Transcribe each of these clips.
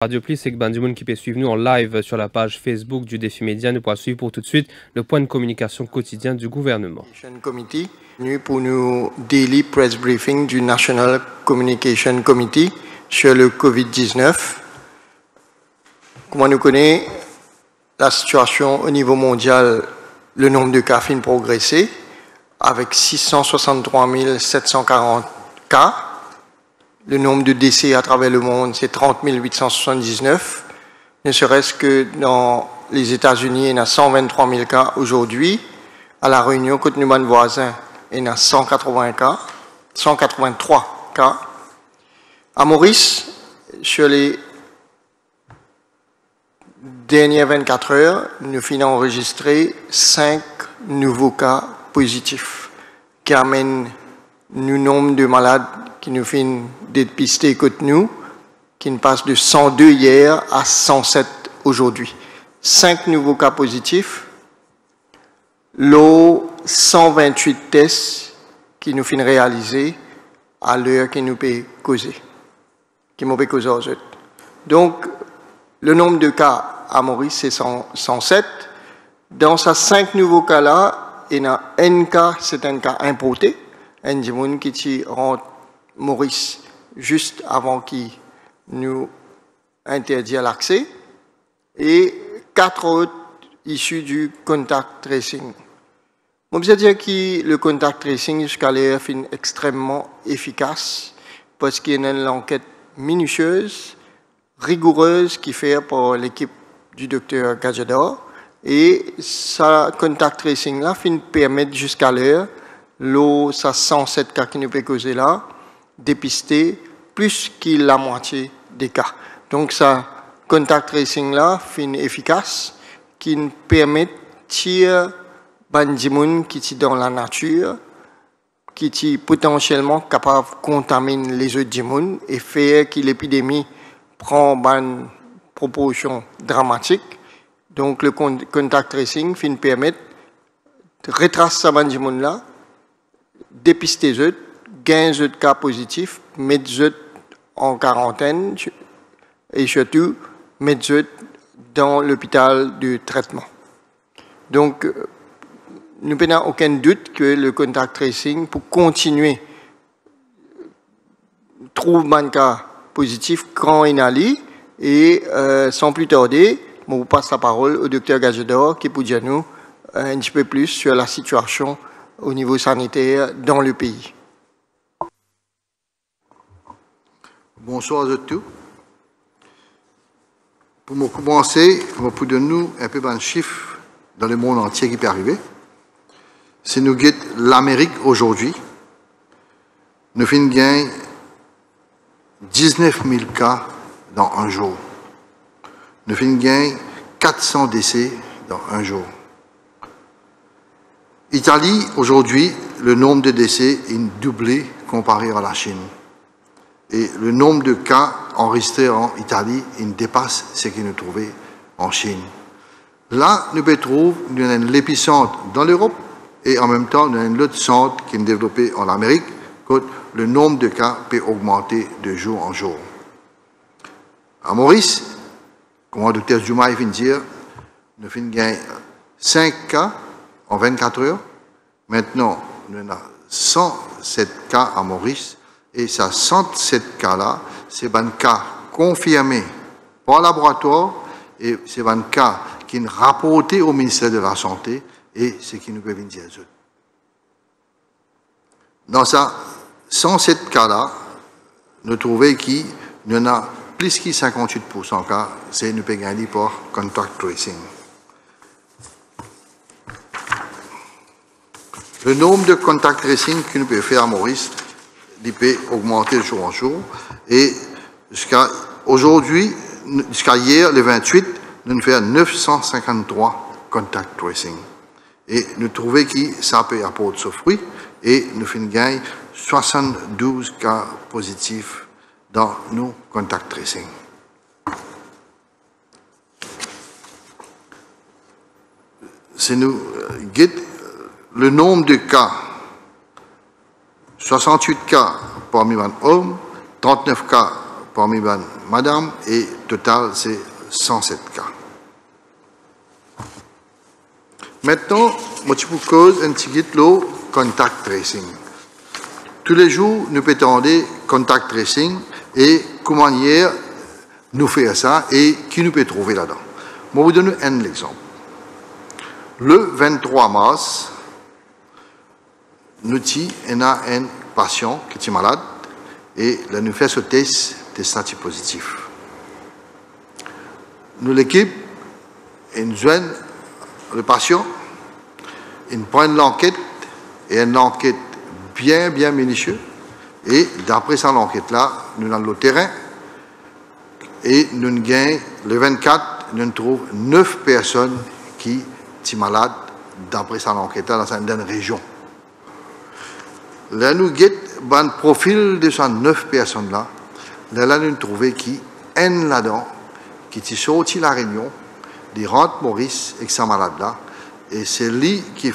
Radio Plus, c'est que Bandimoun qui peut suivre nous en live sur la page Facebook du Défi Média. Nous pourrons suivre pour tout de suite le point de communication quotidien du gouvernement. Committee, venu pour nous daily press briefing du National Communication Committee sur le Covid-19. Comme on nous connaît, la situation au niveau mondial, le nombre de cas fin progressé avec 663 740 cas. Le nombre de décès à travers le monde, c'est 30 879. Ne serait-ce que dans les États-Unis, il y a 123 000 cas aujourd'hui. À La Réunion, côté nous voisin, il y a 183 cas. À Maurice, sur les dernières 24 heures, nous finissons enregistré 5 nouveaux cas positifs qui amènent le nombre de malades qui nous finissent dépister côté nous, qui ne passe de 102 hier à 107 aujourd'hui. 5 nouveaux cas positifs, l'eau 128 tests qui nous finissent réaliser à l'heure qui nous peut causer, qui m'ont causé aux autres. Donc, le nombre de cas à Maurice, c'est 107. Dans ces 5 nouveaux cas-là, il y a un cas, c'est un cas importé, un gens qui rentre Maurice juste avant qu'il nous interdit l'accès, et 4 autres issus du contact tracing. On peut dire que le contact tracing jusqu'à l'heure est extrêmement efficace parce qu'il y a une enquête minutieuse, rigoureuse qui fait par l'équipe du docteur Gajador, et ce contact tracing là permet jusqu'à l'heure, ça 107 cas qui nous peut causer là, dépister plus que la moitié des cas. Donc, ça contact tracing là, fin efficace, qui nous permet de tirer des gens qui sont dans la nature, qui sont potentiellement capables de contaminer les autres gens et faire que l'épidémie prend une proportion dramatique. Donc, le contact tracing fin permet de retracer ces gens là, dépister les autres, gagner les cas positifs, mettre les autres en quarantaine et surtout mettre les autres dans l'hôpital de traitement. Donc, nous n'avons aucun doute que le contact tracing, pour continuer, trouve un cas positif quand il a et sans plus tarder, je vous passe la parole au docteur Gajador qui peut dire nous un petit peu plus sur la situation au niveau sanitaire dans le pays. Bonsoir à tous. Pour commencer, je vais vous donner un peu de chiffres dans le monde entier qui peut arriver. Si nous guettons l'Amérique aujourd'hui, nous finissons gagner 19 000 cas dans un jour. Nous finissons gagner 400 décès dans un jour. Italie, aujourd'hui, le nombre de décès est doublé comparé à la Chine. Et le nombre de cas enregistrés en Italie, il dépasse ce que nous trouvons en Chine. Là, nous pouvons trouver l'épicentre dans l'Europe et en même temps, nous avons l'autre centre qui est développé en Amérique, où le nombre de cas peut augmenter de jour en jour. À Maurice, comme le docteur Zuma vient de dire, nous avons gagné 5 cas en 24 heures. Maintenant, nous avons 107 cas à Maurice. Et ces 107 cas-là, c'est un cas confirmé par laboratoire et c'est un cas qui est rapporté au ministère de la Santé et ce qui nous peut dire. Dans ces 107 cas-là, nous trouvons qu'il y en a plus que 58% cas, c'est nous pouvons gagner par contact tracing. Le nombre de contact tracing que nous pouvons faire à Maurice, il peut augmenter de jour en jour. Et jusqu'à aujourd'hui, jusqu'à hier, le 28, nous faisons 953 contact tracing. Et nous trouvons que ça peut apporter ce fruit et nous faisons gagner 72 cas positifs dans nos contact tracing. Si nous guettons le nombre de cas, 68 cas parmi les hommes, 39 cas parmi madame, et total, c'est 107 cas. Maintenant, je vous cause un petit peu contact tracing. Tous les jours, nous peut attendre contact tracing et comment hier nous faire ça et qui nous peut trouver là-dedans. Je vais vous donner un exemple. Le 23 mars, nous avons un patient qui est malade et là, nous faisons ce test de statut positif. Nous, l'équipe, nous joignons le patient, nous prenons l'enquête et une enquête bien minutieuse. Et d'après cette enquête-là, nous allons au terrain et nous gagnons le 24, nous trouvons 9 personnes qui sont malades d'après cette enquête-là dans une région. Là, nous avons un profil de ces 9 personnes-là. Là, nous trouvons qui un là-dedans, qui est sorti de la Réunion, des rentes Maurice et ces malades-là. Et c'est lui qui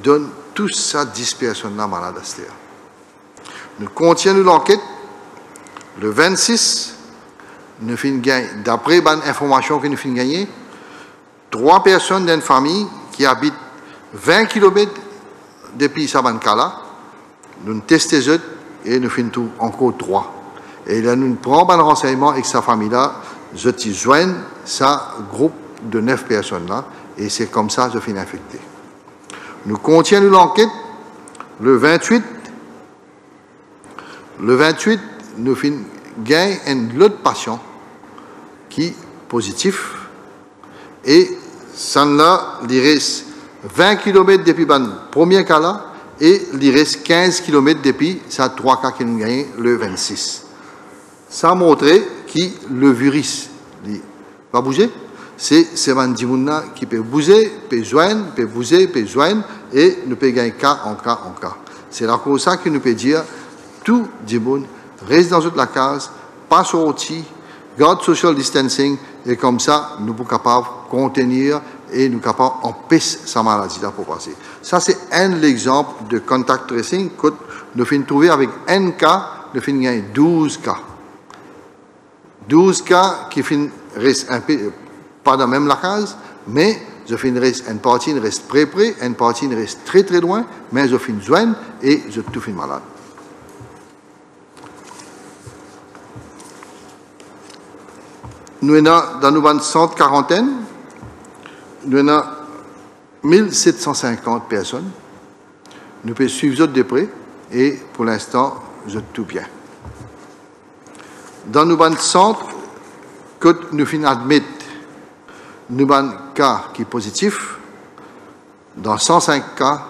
donne toutes ces 10 personnes-là malades à cette heure. Nous continuons l'enquête. Le 26, nous finissons gagner, d'après l'information que nous finissons gagner, 3 personnes d'une famille qui habitent 20 km depuis Sabancala. Nous testons eux et nous finissons encore 3. Et là, nous prenons un renseignement avec sa famille-là. Je joignent ça groupe de 9 personnes-là. Et c'est comme ça que je finis infecté. Nous continuons l'enquête. Le 28, nous finissons gagner un autre patient qui est positif. Et ça là, il reste 20 km depuis le premier cas-là. Et il reste 15 km depuis ces 3 cas qui nous gagnent le 26. Ça montre que le virus va bouger. C'est un dimouna qui peut bouger, peut joindre, et nous peut gagner cas en cas. C'est là pour ça que nous peut dire tout dimoun reste dans toute la case, pas sorti, garde social distancing, et comme ça, nous sommes capables de contenir et nous sommes capables d'empêcher sa maladie là pour passer. Ça, c'est un exemple de contact tracing que nous finissons trouver avec un cas, nous finissons gagner 12 cas. 12 cas qui restent un peu, pas dans même la case, mais je finis une partie reste près, une partie reste très loin, mais je finis joindre et je tout finis malade. Nous avons dans nos centres quarantaine, nous avons 1750 personnes. Nous pouvons suivre de près et pour l'instant, je tout bien. Dans nos centres, que nous finissons admettre, nous avons un cas qui est positif. Dans 105 cas,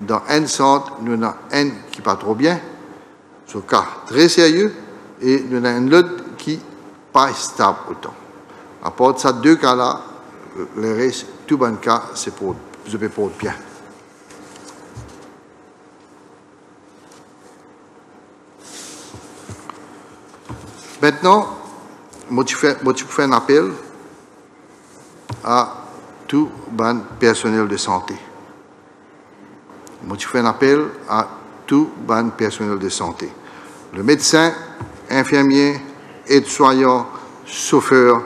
dans un centre, nous avons un qui n'est pas trop bien. C'est un cas très sérieux et nous avons un autre qui n'est pas stable autant. À part de ces 2 cas-là, le reste, tout bon cas, c'est pour, je peux pour bien. Maintenant, je fais un appel à tout le personnel de santé. Je fais un appel à tout le personnel de santé. Le médecin, infirmier, aide-soignant, chauffeur,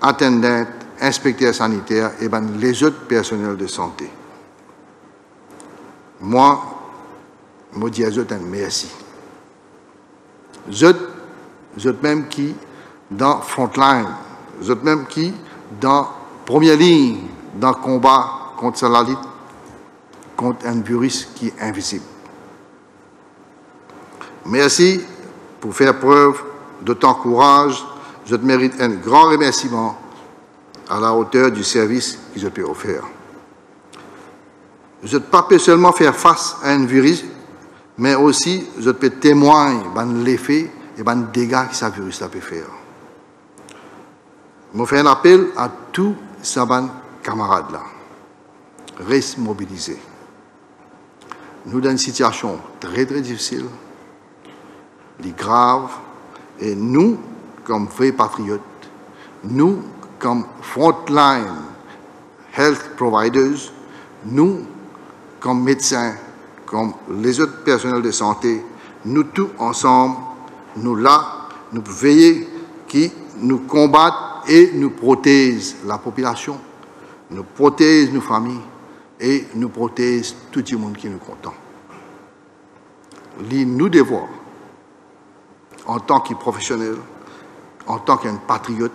attendant, inspecteur sanitaire et les autres personnels de santé. Moi, je dis à eux un merci. Eux même qui dans frontline, eux même qui dans première ligne, dans le combat contre la lutte, contre un virus qui est invisible. Merci pour faire preuve de ton courage. Je te mérite un grand remerciement à la hauteur du service que je peux offrir. Je ne peux pas seulement faire face à un virus, mais aussi je peux témoigner de l'effet et des dégâts que ce virus peut faire. Je fais un appel à tous ces camarades-là. Reste mobilisés. Nous dans une situation très difficile, grave, et nous, comme vrais patriotes, nous, comme frontline health providers, nous, comme médecins, comme les autres personnels de santé, nous tous ensemble, nous là, nous veiller qui nous combattent et nous protègent la population, nous protègent nos familles et nous protègent tout le monde qui nous content. Nous devons, en tant que professionnels, en tant qu'un patriote,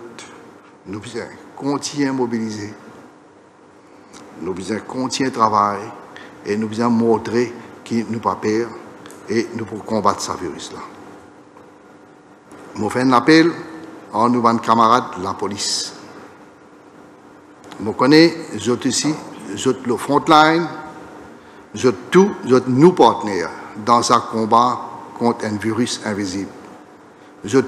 nous devons continuer à mobiliser, nous devons continuer à travailler et nous devons montrer que nous pas peur et nous pour combattre ce virus-là. Je fais un appel à nos camarades de la police. Je connais, je suis ici, je suis le frontline, je suis tous nos partenaires dans un combat contre un virus invisible. Je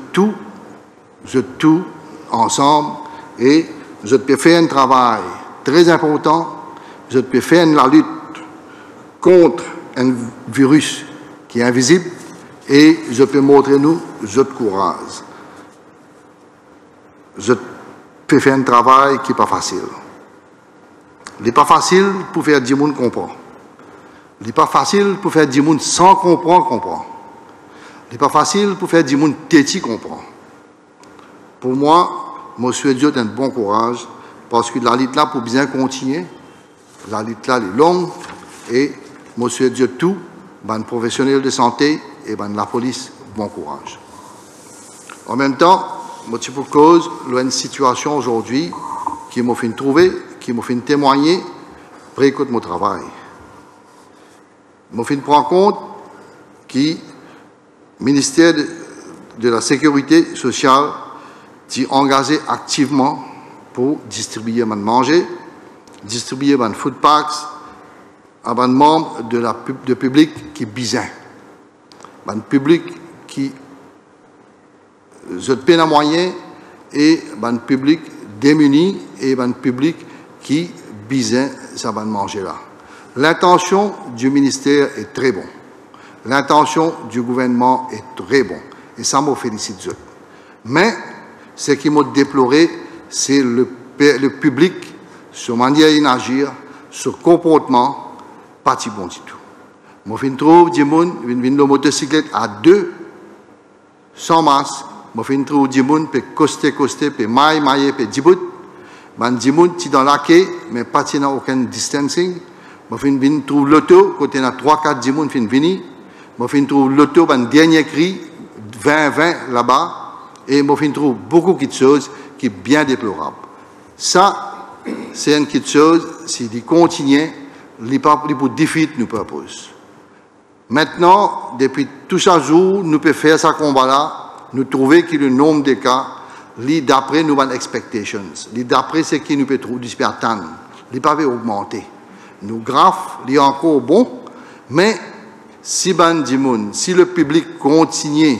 suis tous ensemble et je peux faire un travail très important, je peux faire la lutte contre un virus qui est invisible et je peux montrer nous je courage. Je peux faire un travail qui n'est pas facile. Il n'est pas facile pour faire du monde comprendre. Il n'est pas facile pour faire du monde sans comprendre. Il n'est pas facile pour faire du monde têtu comprendre. Pour moi, monsieur Dieu a un bon courage parce que la lutte là pour bien continuer. La lutte là est longue et monsieur Dieu tout, ben professionnel de santé et ben la police, bon courage. En même temps, motif pour cause, il y a une situation aujourd'hui qui m'a fait trouver, qui m'a fait témoigner, après de mon travail. M'a fait prendre compte que le ministère de la Sécurité sociale s'est engagé activement pour distribuer des manger, distribuer des food packs à des membres de public qui est bizarre. Un public qui a peine à moyen et un public démuni et un public qui bizarre ça va manger là. L'intention du ministère est très bonne. L'intention du gouvernement est très bonne. Et ça me félicite. Mais ce qui m'a déploré, c'est le public, sur manière d'agir, sur comportement, pas si bon du tout. Je trouve des gens qui viennent de motocyclette à deux, sans masque. Je trouve des gens qui costent, qui maillent, qui diboutent. Des gens qui sont dans la quai, mais pas dans aucun distancing. Je trouve l'auto, quand il y a 3-4 gens qui viennent. Je trouve l'auto, un dernier cri, 20-20 là-bas. Et je trouve beaucoup de choses qui sont bien déplorables. Ça, c'est une chose, si on continue, il pas pour défier nos propos. Maintenant, depuis tout ce jour, nous pouvons faire ce combat-là, nous trouver que le nombre de cas, d'après nos expectations, d'après ce que nous pouvons attendre, il pas augmenter. Nous graphes, il est encore bon, mais si le public continue à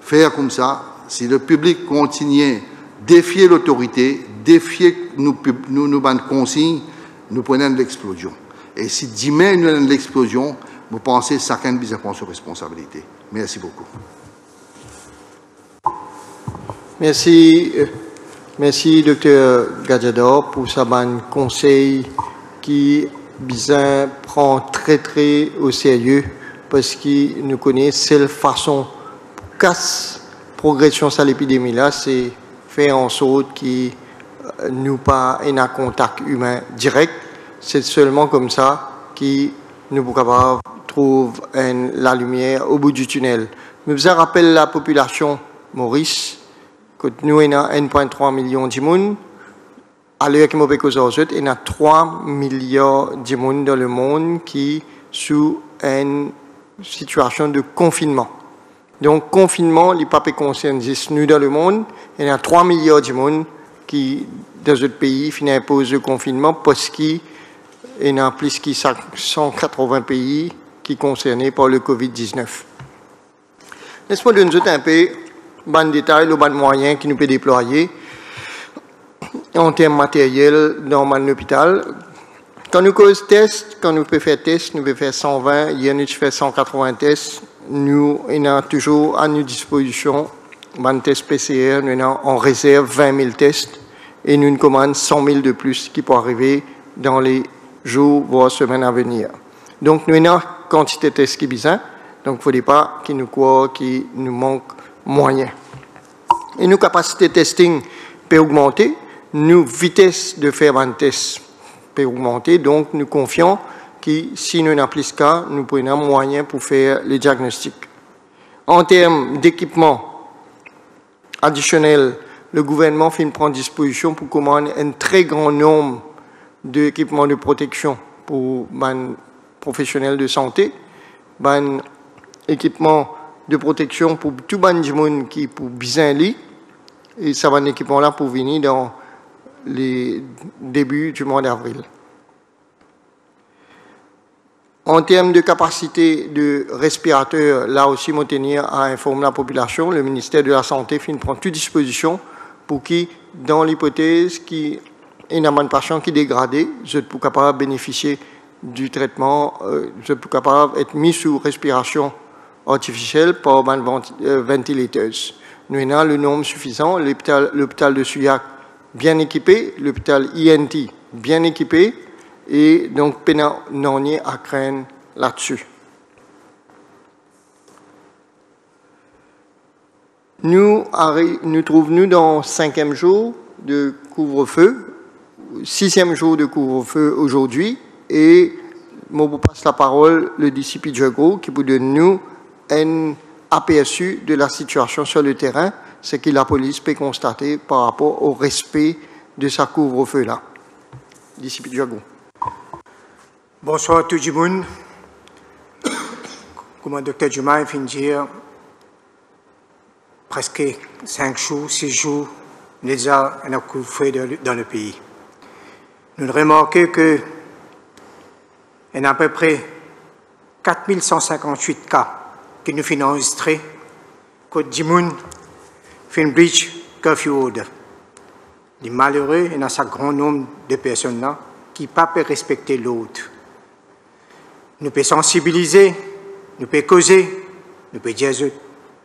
faire comme ça, si le public continue à défier l'autorité, défier nos consignes, nous prenons de l'explosion. Et si demain nous avons de l'explosion, vous pensez que chacun doit prendre ses responsabilités. Merci beaucoup. Merci, Dr. Gadjador, pour ce bon conseil qui Bizin prend très au sérieux parce qu'il nous connaît seule façon pour casse progression de l'épidémie là, c'est faire en sorte qu'il nous pas un contact humain direct. C'est seulement comme ça que nous sommes capables de trouver la lumière au bout du tunnel. Nous faisons rappel à la population Maurice que nous avons 1,3 million de monde. À l'heure qui m'opère aujourd'hui, il y a 3 milliards de monde dans le monde qui sont sous une situation de confinement. Donc, confinement, les papes concernent juste nous dans le monde. Il y a 3 milliards de monde qui, dans notre pays, finissent imposer le confinement parce qu'il y a plus de 180 pays qui sont concernés par le Covid-19. Laisse-moi donner un peu de détails, de moyens qui nous peut déployer en termes matériels dans l'hôpital. Quand nous faisons tests, quand nous pouvons faire tests, nous pouvons faire 120, hier nous faisons 180 tests. Nous avons toujours à notre disposition un test PCR, nous avons en réserve 20 000 tests et nous commandons 100 000 de plus qui pourraient arriver dans les jours, voire semaines à venir. Donc nous avons une quantité de tests qui est bizarre, donc il ne faut pas qu'il nous croit qu'il nous manque moyen. Et nos capacités de testing peuvent augmenter, nos vitesses de faire un test peuvent augmenter, donc nous confions que si nous n'avons plus de cas, nous prenons moyen pour faire les diagnostics. En termes d'équipement additionnel, le gouvernement fait prendre disposition pour commander un très grand nombre d'équipements de protection pour les professionnels de santé, les équipements de protection pour tout le monde qui pour bien lit, et ça va un équipement là pour venir dans les débuts du mois d'avril. En termes de capacité de respirateurs, là aussi, mon tenir à informer la population, le ministère de la Santé prend toute disposition pour qui, dans l'hypothèse qu'il y a un patient qui est dégradé, je suis capable de bénéficier du traitement, je suis capable d'être mis sous respiration artificielle par un ventilateur. Nous avons le nombre suffisant, l'hôpital de Souillac bien équipé, l'hôpital INT bien équipé, et donc non à craindre là-dessus. Nous trouvons dans le 5e jour de couvre-feu, 6e jour de couvre-feu aujourd'hui, et je passe la parole le disciple Djago qui peut donner nous un aperçu de la situation sur le terrain, ce que la police peut constater par rapport au respect de sa couvre-feu-là. Disciple Djago. Bonsoir tout le monde. Comme le docteur Juma vient de dire, presque 5 jours, 6 jours, nous avons un couvre-feu dans le pays. Nous remarquons qu'il y a à peu près 4158 cas qui nous ont enregistrés, que du monde fait une breach curfew order. Les malheureux, il y a un grand nombre de personnes là qui ne peuvent pas respecter l'autre. Nous pouvons sensibiliser, nous pouvons causer, nous pouvons dire,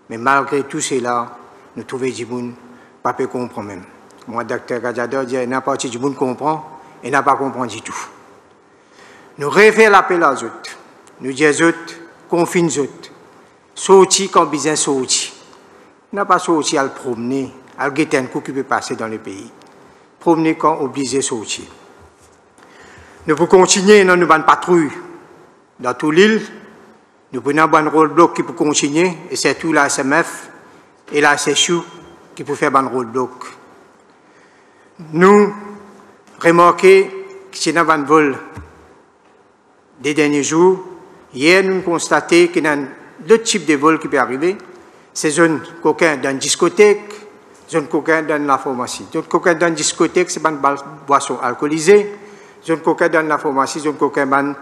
mais malgré tout cela, nous trouvons du monde pas peut comprendre même. Moi, docteur Gadiador, dit n'importe du monde comprend et n'a pas compris du tout. Nous réveillons l'appel à eux, nous disons, confine eux, sortir quand besoin sortir. N'a pas sorti à le promener, à le guetter un coup qui peut passer dans le pays. Promener quand obligé de sortir. Nous pouvons continuer dans nos bonnes patrouilles. Dans toute l'île, nous prenons un bon roadblock qui peut continuer, et c'est tout la SMF et la SSU qui peut faire un bon roadblock. Nous remarquons que c'est un bon vol des derniers jours. Hier, nous constatons qu'il y a deux types de vols qui peuvent arriver. C'est zone coquin dans une discothèque, zone coquin dans la pharmacie. Zone coquin dans une discothèque, c'est une boisson alcoolisée. Zone coquin dans la pharmacie, zone coquin dans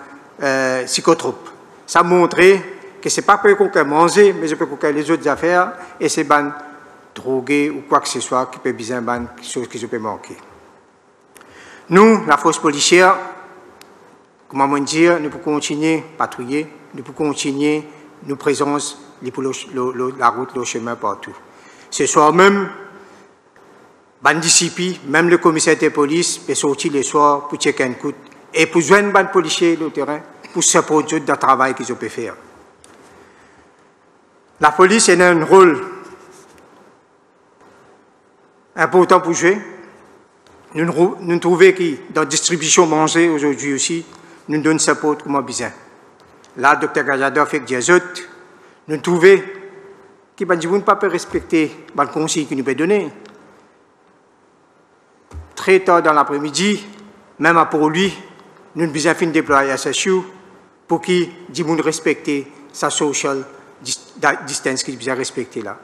psychotrope. Ça montre que ce n'est pas pour qu'on mange, mais je peux qu'on les autres affaires et c'est ban drogué ou quoi que ce soit qui peut bien ban chose qui se peut manquer. Nous, la force policière, comment dire, nous pouvons continuer à patrouiller, nous pouvons continuer nos présences pour la route, le chemin partout. Ce soir même, ban disciples, même le commissaire de police peut sortir le soir pour checker un coup et pour joindre ban policier le terrain pour se produire dans le travail qu'ils peuvent faire. La police a un rôle important pour jouer. Nous trouvons que dans la distribution manger aujourd'hui aussi, nous donnons support comme besoin. Là, le docteur Gajador fait des autres. Nous trouvons que nous ne pouvons pas respecter le conseil qu'il nous peut donner. Très tard dans l'après-midi, même pour lui, nous avons besoin de déployer à SSU pour qu'il respecte sa social distance qu'il doit respecter là.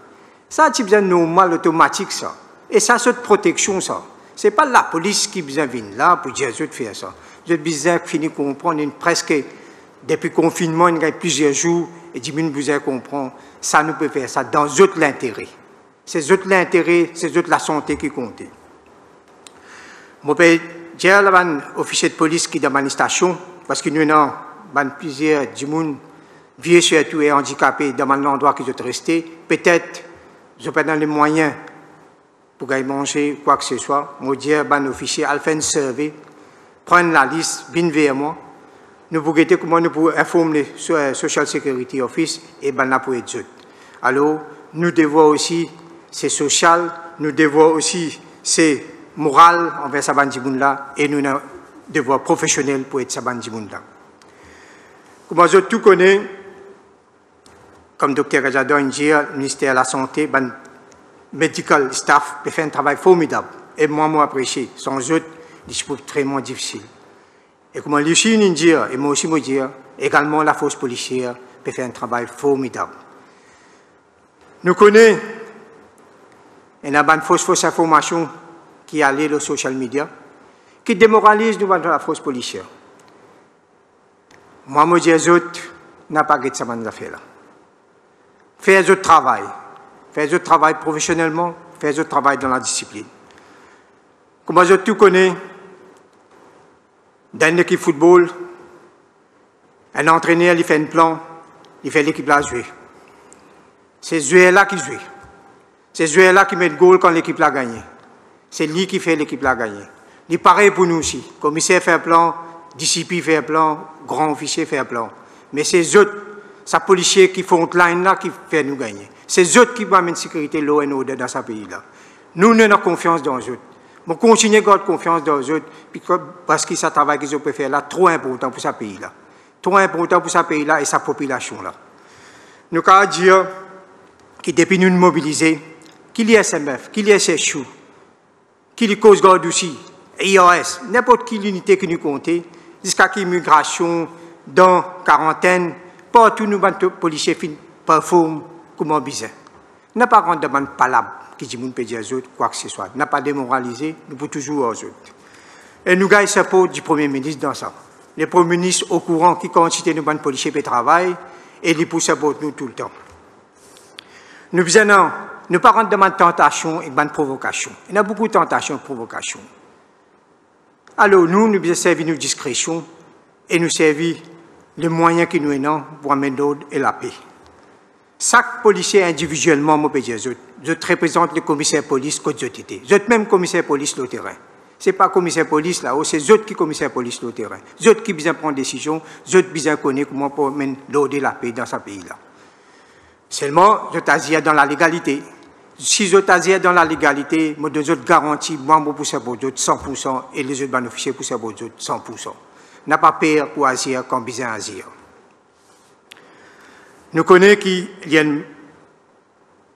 Ça, c'est bien normal, automatique, ça. Et ça, c'est protection, ça. Ce n'est pas la police qui vient là pour dire de faire ça. Vous avez besoin de finir comprendre presque depuis le confinement, il y a plusieurs jours, et du monde vous comprendre, ça nous peut faire ça dans l'intérêt. C'est l'intérêt, c'est la santé qui compte. Je peux dire à l'officier de police qui est dans la station, parce que nous avons plusieurs du monde vieux surtout et handicapés dans l'endroit qui sont restés, peut-être, je peux dans les moyens pour aller manger quoi que ce soit, je dis à l'officier, à faire un survey, prendre la liste, venir vers moi, nous pouvons guetter comment nous pouvons informer le Social Security Office et là pour être. Alors, nous devons aussi c'est social, nous devons aussi, c'est moral envers sa bandimoun-là, et nous avons devoir professionnel pour être sa bandimoun-là. Comme je tout connais, comme Dr. Rajadon dit, le ministère de la Santé, le medical staff peut faire un travail formidable. Et moi, apprécié. Sans eux, c'est extrêmement difficile. Et comme les Chinois disent, et moi aussi, moi dire, également la force policière peut faire un travail formidable. Nous connaissons une fausse information qui allait sur les social media, qui démoralise nous dans la force policière. Moi, je dis aux autres, n'a pas de ça dans affaire là. Faire autre travail. Faire autre travail professionnellement, faire autre travail dans la discipline. Comme je tout connais, dans une équipe football, un entraîneur, il fait un plan, il fait l'équipe là jouer. C'est ce joueur-là qui joue. C'est ce joueur-là qui met le goal quand l'équipe l'a gagné. C'est lui qui fait l'équipe l'a gagné. Il est pareil pour nous aussi. Commissaire fait un plan, disciple fait un plan, grand officier fait un plan. Mais c'est eux, ces policiers qui font line là qui fait nous gagner. C'est eux qui amènent la sécurité l'eau et l'ordre dans ce pays-là. Nous avons confiance dans eux. On continue à garder confiance dans eux parce que ce travail qu'ils ont pu faire là, trop important pour ce pays-là. Trop important pour ce pays-là et sa population-là. Nous avons dit que depuis nous nous mobiliser, qu'il y ait SMF, qu'il y ait CHU, qu'il y ait Coast Guard aussi, IOS, n'importe quelle unité que nous comptons, jusqu'à l'immigration, dans quarantaine, partout nous, les policiers performent comme on besoin. Nous n'avons pas rendu de palabre qui dit qu'on peut dire aux autres, quoi que ce soit. Nous n'avons pas démoralisé, nous pouvons toujours aux autres. Et nous gagnons ce support du Premier ministre dans ça. Le Premier ministre au courant qui quantité nous, les policiers, pour travail, et il pousse nous tout le temps. Nous besoin ne pas rentrer dans de tentation et de provocation. Il y a beaucoup de tentations et de provocations. Alors nous devons servir nos discrétions et nous servir les moyens qui nous ont pour amener l'ordre et la paix. Chaque policier individuellement, moi, je représente le commissaire police que je suis. Je suis même commissaire police sur le terrain. Ce n'est pas commissaire police là-haut, c'est eux qui commissaire police sur le terrain. Eux qui besoin prendre des décisions, eux qui besoin connaître comment pour amener l'ordre et la paix dans ce pays-là. Seulement, je t'agis dans la légalité. Si je t'agis dans la légalité, moi, je garantis, moi, je pousse pour d'autres 100% et les autres bénéficiaires poussent pour d'autres 100%. N'a pas peur pour agir comme besoin agir. Nous connaissons qu'il y a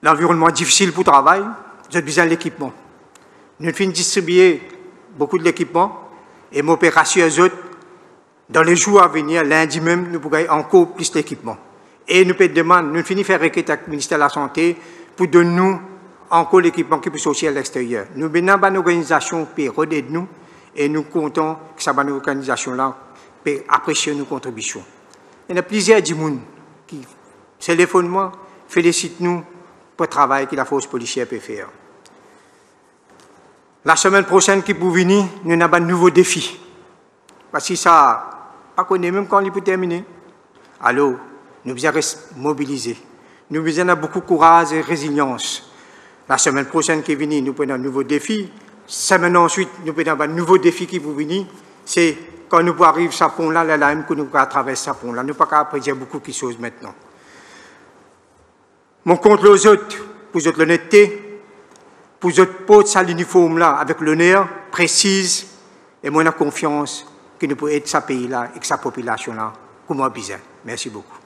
l'environnement difficile pour le travail, j'ai besoin de l'équipement. Nous finissons distribuer beaucoup de l'équipement et m'opération aux autres. Dans les jours à venir, lundi même, nous pourrons encore plus d'équipement. Et nous demandons, nous finissons faire requête avec le ministère de la Santé pour donner nous encore l'équipement qui peut sortir à l'extérieur. Nous avons une organisation qui peut aider nous et nous comptons que cette organisation-là peut apprécier nos contributions. Il y a plusieurs gens qui téléphonent moi, félicitent nous pour le travail que la force policière peut faire. La semaine prochaine qui peut venir, nous avons un nouveau défi. Parce que ça, pas connaît même quand il peut terminer. Alors, nous devons rester mobilisés. Nous avons beaucoup de courage et de résilience. La semaine prochaine qui vient, nous prenons un nouveau défi. Semaine ensuite, nous prenons un nouveau défi qui vous venir. C'est quand nous arrivons à ce pont-là, que nous pouvons traverser ce pont-là. Nous ne pouvons pas apprécier beaucoup de choses maintenant. Mon compte les autres, pour votre honnêteté, pour votre porte à l'uniforme-là, avec l'honneur, précise, et moi, j'ai confiance que nous pouvons aider ce pays-là et que sa population-là, comme on a besoin. Merci beaucoup.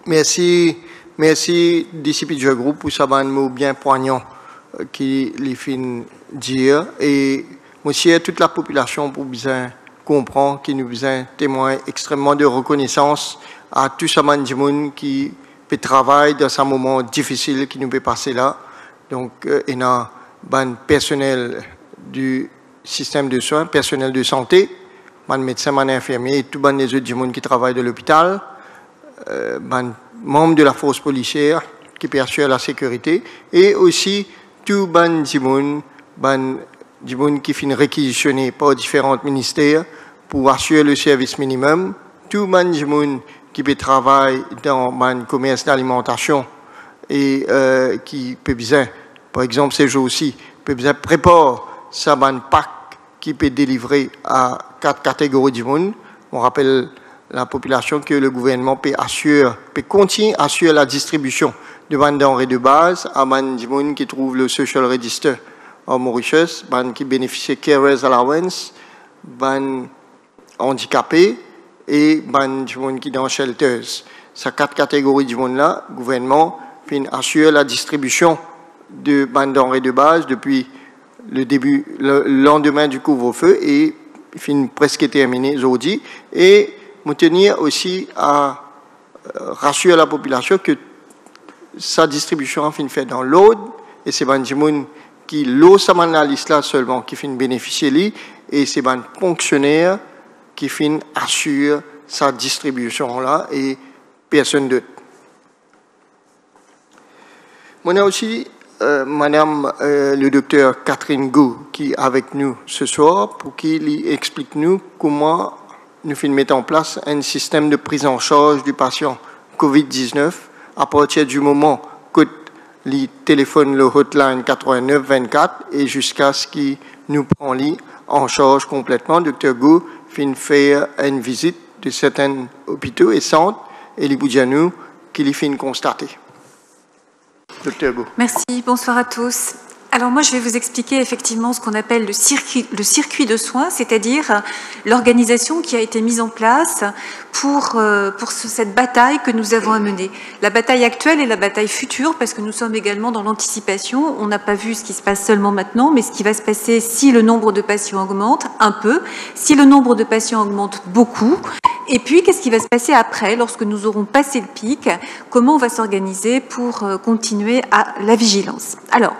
Merci, disciple du groupe, pour ce mot bien poignant qui les fin dire. Et monsieur, toute la population pour bien comprendre, qui nous besoin témoin extrêmement de reconnaissance à tout ce monde qui peut travailler dans ce moment difficile qui nous peut passer là. Donc, il y a un personnel du système de soins, personnel de santé, un médecin, un infirmier, et tout les autres gens qui travaillent de l'hôpital. Membres de la force policière qui perçoit la sécurité et aussi tout ban qui finit réquisitionné par différents ministères pour assurer le service minimum, tout ban qui peut travailler dans le commerce d'alimentation et qui peut besoin, par exemple ces jours aussi, peut besoin préparer ça ban pack qui peut délivrer à 4 catégories de monde. On rappelle la population que le gouvernement peut continuer à assurer la distribution de bandes denrées de base à ban qui trouve le social register en Mauritius, ban qui bénéficie carers allowance, ban handicapés et ban qui dans shelters. Ces 4 catégories de monde là, le gouvernement assure la distribution de bandes denrées de base depuis le lendemain du couvre-feu et presque terminé aujourd'hui. Et nous tenir aussi à rassurer la population que sa distribution a fait dans l'ordre et c'est des gens qui l'ont la liste là seulement qui bénéficier et c'est des fonctionnaires qui assurent sa distribution là et personne d'autre. On a aussi Madame le docteur Catherine Gou qui est avec nous ce soir pour qu'il explique nous comment nous mettons en place un système de prise en charge du patient COVID-19 à partir du moment que il téléphone le hotline 89-24 et jusqu'à ce qu'il nous prend en charge complètement. Docteur Gou fait une visite de certains hôpitaux et centres et il dit à nous qu'il fait constater. Docteur Gou. Merci, bonsoir à tous. Alors moi, je vais vous expliquer effectivement ce qu'on appelle le circuit de soins, c'est-à-dire l'organisation qui a été mise en place pour cette bataille que nous avons à mener. La bataille actuelle et la bataille future, parce que nous sommes également dans l'anticipation. On n'a pas vu ce qui se passe seulement maintenant, mais ce qui va se passer si le nombre de patients augmente un peu, si le nombre de patients augmente beaucoup. Et puis, qu'est-ce qui va se passer après, lorsque nous aurons passé le pic? Comment on va s'organiser pour continuer à la vigilance? Alors,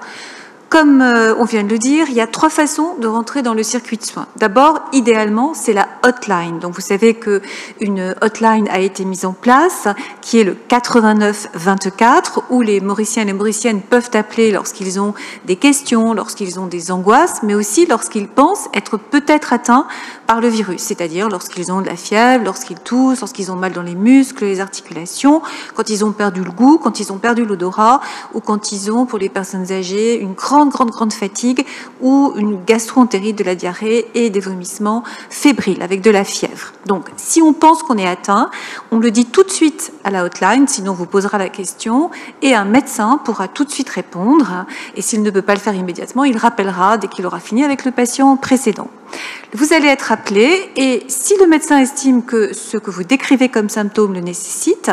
comme on vient de le dire, il y a 3 façons de rentrer dans le circuit de soins. D'abord, idéalement, c'est la hotline. Donc, vous savez qu'une hotline a été mise en place, qui est le 89-24, où les Mauriciens et les Mauriciennes peuvent appeler lorsqu'ils ont des questions, lorsqu'ils ont des angoisses, mais aussi lorsqu'ils pensent être peut-être atteints par le virus, c'est-à-dire lorsqu'ils ont de la fièvre, lorsqu'ils toussent, lorsqu'ils ont mal dans les muscles, les articulations, quand ils ont perdu le goût, quand ils ont perdu l'odorat, ou quand ils ont, pour les personnes âgées, une grande fatigue ou une gastro-entérite, de la diarrhée et des vomissements fébriles avec de la fièvre. Donc, si on pense qu'on est atteint, on le dit tout de suite à la hotline, sinon on vous posera la question, et un médecin pourra tout de suite répondre, et s'il ne peut pas le faire immédiatement, il rappellera dès qu'il aura fini avec le patient précédent. Vous allez être appelé et si le médecin estime que ce que vous décrivez comme symptôme le nécessite,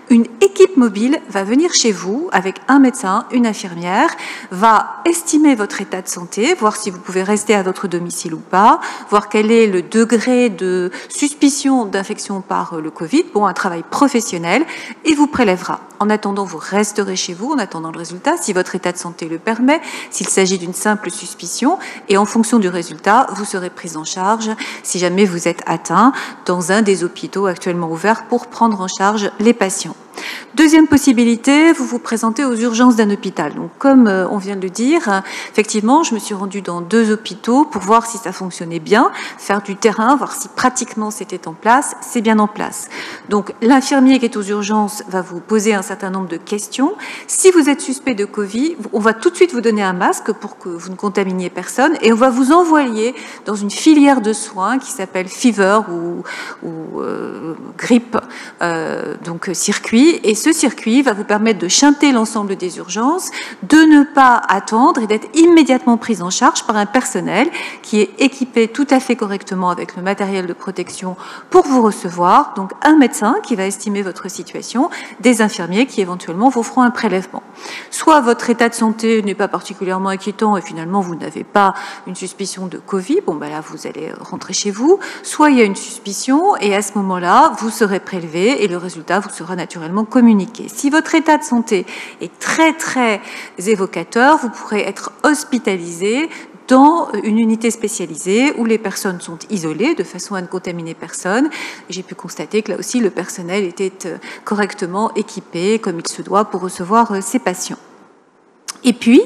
une équipe mobile va venir chez vous avec un médecin, une infirmière, va estimer votre état de santé, voir si vous pouvez rester à votre domicile ou pas, voir quel est le degré de suspicion d'infection par le Covid, un travail professionnel, et vous prélèvera. En attendant, vous resterez chez vous, en attendant le résultat, si votre état de santé le permet, s'il s'agit d'une simple suspicion, et en fonction du résultat, vous serez pris en charge si jamais vous êtes atteint dans un des hôpitaux actuellement ouverts pour prendre en charge les patients. Deuxième possibilité, vous vous présentez aux urgences d'un hôpital. Donc, comme on vient de le dire, effectivement, je me suis rendue dans 2 hôpitaux pour voir si ça fonctionnait bien, faire du terrain, voir si pratiquement c'était en place. C'est bien en place. Donc, l'infirmier qui est aux urgences va vous poser un certain nombre de questions. Si vous êtes suspect de Covid, on va tout de suite vous donner un masque pour que vous ne contaminiez personne et on va vous envoyer dans une filière de soins qui s'appelle Fever ou grippe, donc circuit. Et ce circuit va vous permettre de shunter l'ensemble des urgences, de ne pas attendre et d'être immédiatement pris en charge par un personnel qui est équipé tout à fait correctement avec le matériel de protection pour vous recevoir. Donc un médecin qui va estimer votre situation, des infirmiers qui éventuellement vous feront un prélèvement. Soit votre état de santé n'est pas particulièrement inquiétant et finalement vous n'avez pas une suspicion de Covid, là vous allez rentrer chez vous, soit il y a une suspicion et à ce moment-là vous serez prélevé et le résultat vous sera naturellement communiqué. Si votre état de santé est très très évocateur, vous pourrez être hospitalisé dans une unité spécialisée où les personnes sont isolées de façon à ne contaminer personne. J'ai pu constater que là aussi le personnel était correctement équipé comme il se doit pour recevoir ces patients. Et puis,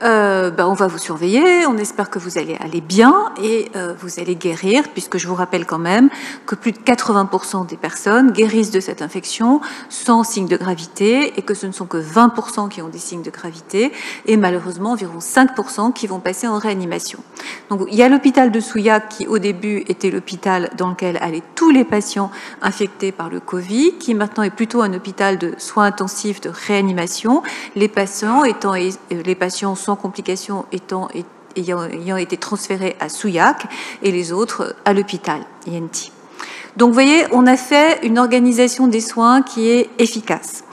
on va vous surveiller, on espère que vous allez aller bien et vous allez guérir, puisque je vous rappelle quand même que plus de 80% des personnes guérissent de cette infection sans signe de gravité et que ce ne sont que 20% qui ont des signes de gravité et malheureusement environ 5% qui vont passer en réanimation. Donc il y a l'hôpital de Souillac qui au début était l'hôpital dans lequel allaient tous les patients infectés par le Covid, qui maintenant est plutôt un hôpital de soins intensifs de réanimation, les patients sans complications ayant été transférés à Souillac et les autres à l'hôpital INT. Donc vous voyez, on a fait une organisation des soins qui est efficace.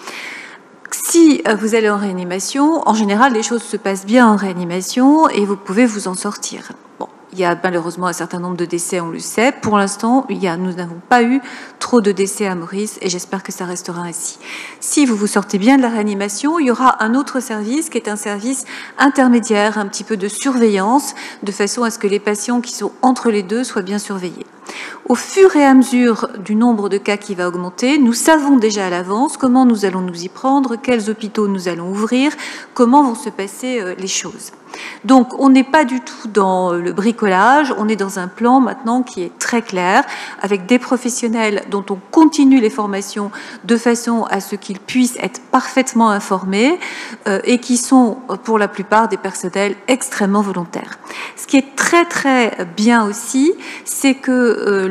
Si vous allez en réanimation, en général, les choses se passent bien en réanimation et vous pouvez vous en sortir. Bon, il y a malheureusement un certain nombre de décès, on le sait. Pour l'instant, nous n'avons pas eu trop de décès à Maurice et j'espère que ça restera ainsi. Si vous vous sortez bien de la réanimation, il y aura un autre service qui est un service intermédiaire, un petit peu de surveillance, de façon à ce que les patients qui sont entre les deux soient bien surveillés. Au fur et à mesure du nombre de cas qui va augmenter, nous savons déjà à l'avance comment nous allons nous y prendre, quels hôpitaux nous allons ouvrir, comment vont se passer les choses. Donc, on n'est pas du tout dans le bricolage, on est dans un plan maintenant qui est très clair, avec des professionnels dont on continue les formations de façon à ce qu'ils puissent être parfaitement informés et qui sont, pour la plupart, des personnels extrêmement volontaires. Ce qui est très très bien aussi, c'est que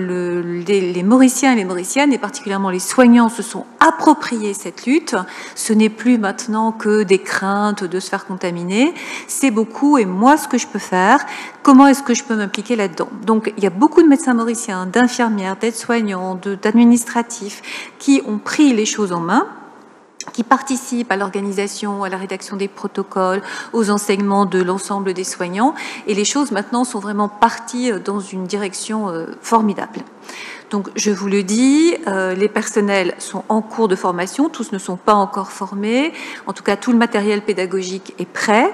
les Mauriciens et les Mauriciennes, et particulièrement les soignants, se sont appropriés cette lutte. Ce n'est plus maintenant que des craintes de se faire contaminer, c'est beaucoup, et moi, ce que je peux faire, comment est-ce que je peux m'impliquer là-dedans? Donc, il y a beaucoup de médecins mauriciens, d'infirmières, d'aides-soignants, d'administratifs qui ont pris les choses en main, qui participent à l'organisation, à la rédaction des protocoles, aux enseignements de l'ensemble des soignants. Et les choses maintenant sont vraiment parties dans une direction formidable. Donc, je vous le dis, les personnels sont en cours de formation, tous ne sont pas encore formés. En tout cas, tout le matériel pédagogique est prêt.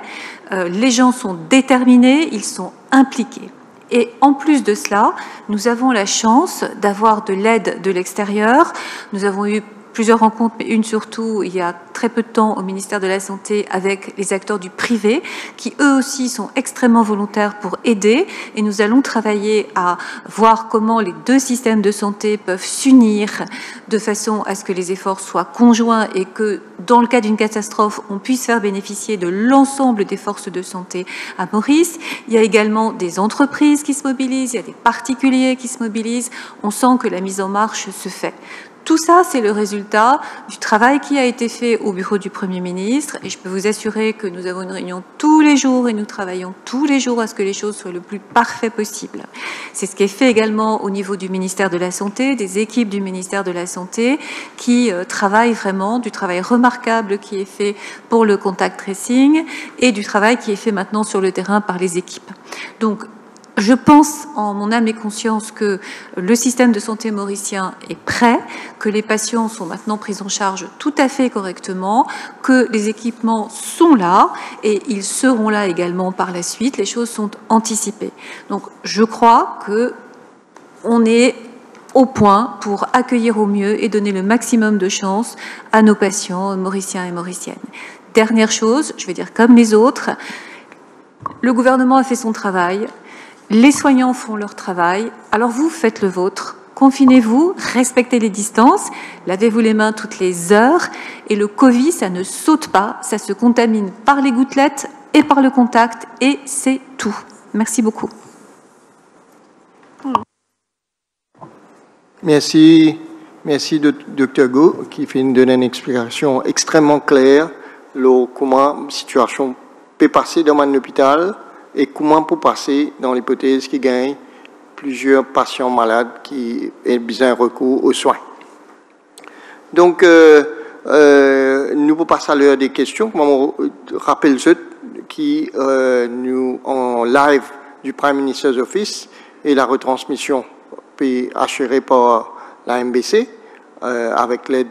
Les gens sont déterminés, ils sont impliqués. Et en plus de cela, nous avons la chance d'avoir de l'aide de l'extérieur. Nous avons eu plusieurs rencontres, mais une surtout il y a très peu de temps au ministère de la Santé avec les acteurs du privé qui eux aussi sont extrêmement volontaires pour aider et nous allons travailler à voir comment les deux systèmes de santé peuvent s'unir de façon à ce que les efforts soient conjoints et que dans le cas d'une catastrophe, on puisse faire bénéficier de l'ensemble des forces de santé à Maurice. Il y a également des entreprises qui se mobilisent, il y a des particuliers qui se mobilisent. On sent que la mise en marche se fait. Tout ça, c'est le résultat du travail qui a été fait au bureau du Premier ministre et je peux vous assurer que nous avons une réunion tous les jours et nous travaillons tous les jours à ce que les choses soient le plus parfait possible. C'est ce qui est fait également au niveau du ministère de la Santé, des équipes du ministère de la Santé qui travaillent vraiment, du travail remarquable qui est fait pour le contact tracing et du travail qui est fait maintenant sur le terrain par les équipes. Donc, je pense en mon âme et conscience que le système de santé mauricien est prêt, que les patients sont maintenant pris en charge tout à fait correctement, que les équipements sont là et ils seront là également par la suite. Les choses sont anticipées. Donc, je crois que on est au point pour accueillir au mieux et donner le maximum de chance à nos patients mauriciens et mauriciennes. Dernière chose, je vais dire comme les autres, le gouvernement a fait son travail. Les soignants font leur travail, alors vous faites le vôtre. Confinez-vous, respectez les distances, lavez-vous les mains toutes les heures et le Covid, ça ne saute pas, ça se contamine par les gouttelettes et par le contact et c'est tout. Merci beaucoup. Merci, Dr Go, qui fait donner une explication extrêmement claire de comment la situation peut passer dans un hôpital et comment peut passer dans l'hypothèse qui gagne plusieurs patients malades qui ont besoin de recours aux soins. Donc, nous pouvons passer à l'heure des questions. Comme je rappelle ceux qui nous en live du Prime Minister's Office et la retransmission est assurée par la MBC avec l'aide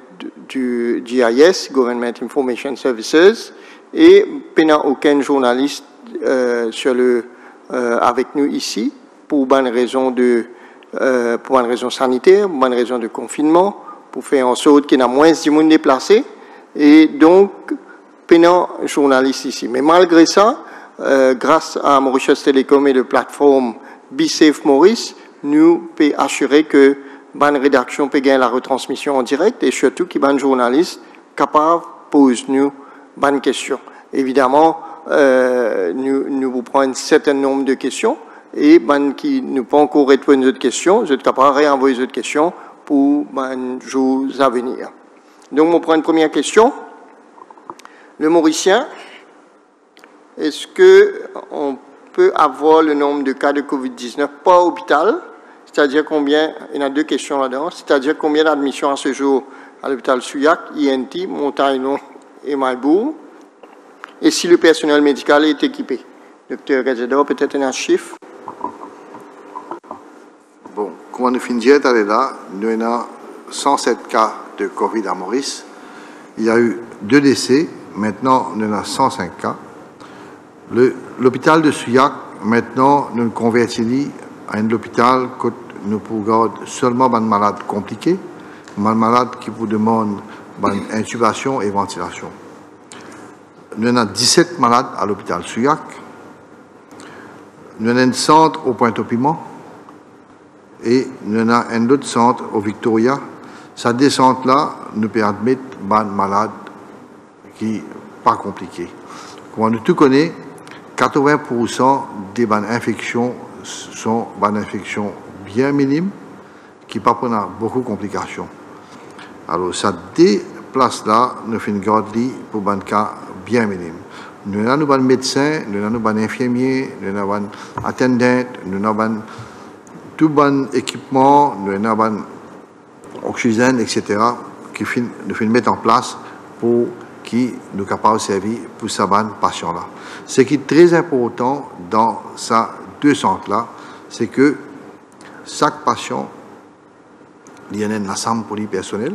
du GIS, Government Information Services, et il n'y a aucun journaliste avec nous ici pour une raison sanitaire, pour une raison de confinement, pour faire en sorte qu'il y ait moins de monde déplacé et donc il y a un journaliste ici. Mais malgré ça, grâce à Mauritius Telecom et la plateforme BeSafe Maurice, nous pouvons assurer que la rédaction peut gagner la retransmission en direct et surtout que les journalistes capables de poser nous bonnes questions. Évidemment, nous vous prenons un certain nombre de questions et qui ne peuvent pas encore répondre aux autres questions, vous êtes capables de réenvoyer les autres questions pour les jours à venir. Donc, on prend une première question. Le Mauricien, est-ce qu'on peut avoir le nombre de cas de COVID-19 par hôpital? C'est-à-dire combien, il y a deux questions là-dedans, c'est-à-dire combien d'admissions à ce jour à l'hôpital Souillac, INT, Montaignon et Maïbourg, et si le personnel médical est équipé. Docteur Gazedor, peut-être un chiffre? Bon, comme on finit là, nous avons 107 cas de Covid à Maurice. Il y a eu 2 décès, maintenant nous avons 105 cas. L'hôpital de Souillac, maintenant, nous convertis à un hôpital que nous pouvons garder seulement des malades compliqués, des malades qui vous demandent intubation et ventilation. Nous avons 17 malades à l'hôpital Souillac. Nous avons un centre au Pointe-au-Piment et nous avons un autre centre au Victoria. Cette descente-là nous peut admettre des malades qui ne sont pas compliqués. Comme nous tout connaissons, 80% des infections sont des infections bien minimes qui ne peuvent pas beaucoup de complications. Alors, ça déplace-là, nous faisons une garde pour des cas bien minimes. Nous avons des médecins, nous avons des infirmiers, nous avons des attendants, nous avons tout bon équipement, nous avons des oxygène, etc., qui nous mettre en place pour qui nous capables de servir pour ces patients-là. Ce qui est très important dans ces 2 centres-là, c'est que chaque patient, il y a une chambre pour lui personnel,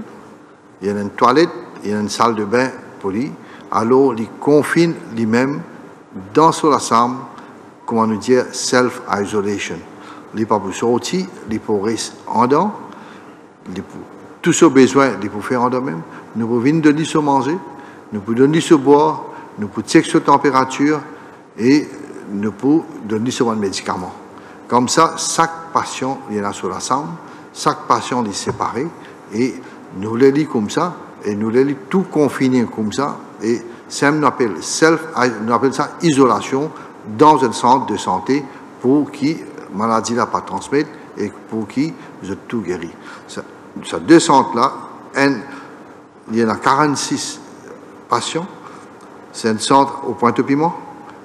il y a une toilette, il y a une salle de bain pour lui, alors il confine lui-même dans la chambre, comment nous dire, self-isolation. Il ne peut pas sortir, il peut rester en dedans, tout ce besoin, il peut faire en dedans-même. Nous pouvons venir donner ce manger, nous pouvons donner ce boire, nous pouvons checker sa température et nous pouvons donner ce médicament. Comme ça, chaque patient il y en a sur la chambre, chaque patient est séparé et nous les lisons comme ça et nous les lisons tout confinés comme ça et ça nous appelle ça isolation dans un centre de santé pour qui la maladie n'a pas transmettre et pour qui vous êtes tout guéri. Ces 2 centres-là, il y en a 46 patients. C'est un centre au Pointe-au-Piment.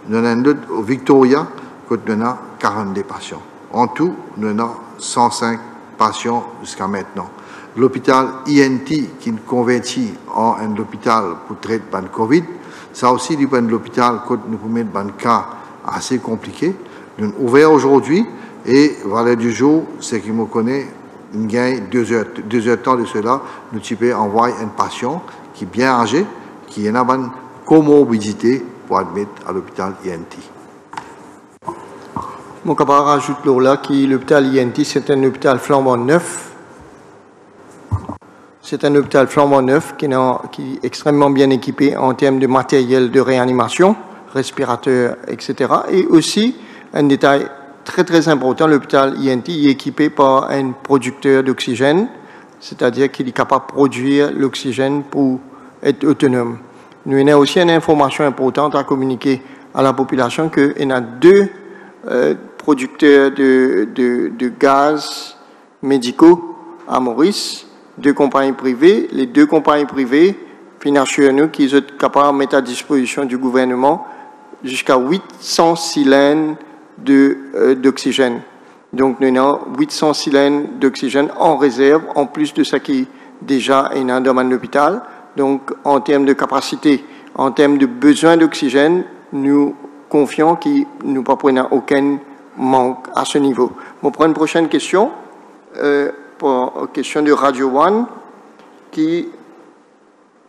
Il y en a un autre au Victoria, où il y en a 42 patients. En tout, il y en a 105 patients jusqu'à maintenant. L'hôpital INT, qui est converti en un hôpital pour traiter le COVID, ça aussi, c'est un hôpital où nous pouvons mettre un cas assez compliqué. Nous avons ouvert aujourd'hui et, voilà du jour, ce qui me connaît, il gagne 2 heures de temps de cela, nous pouvons envoyer un patient qui est bien âgé, qui a une comorbidité pour admettre à l'hôpital INT. Mon camarade rajoute là que l'hôpital INT, c'est un hôpital flambant neuf. C'est un hôpital flambant neuf qui est extrêmement bien équipé en termes de matériel de réanimation, respirateurs, etc. Et aussi, un détail très très important, l'hôpital INT est équipé par un producteur d'oxygène, c'est-à-dire qu'il est capable de produire l'oxygène pour être autonome. Nous avons aussi une information importante à communiquer à la population qu'il y a 2 producteurs de gaz médicaux à Maurice, 2 compagnies privées. Les 2 compagnies privées financent nous qui sont capables de mettre à disposition du gouvernement jusqu'à 800 cylindres d'oxygène. Donc, nous avons 800 cylindres d'oxygène en réserve, en plus de ce qui est déjà dans l'hôpital. Donc, en termes de capacité, en termes de besoin d'oxygène, nous confions qu'il nous ne prenons aucun manque à ce niveau. On prend une prochaine question, question de Radio One, qui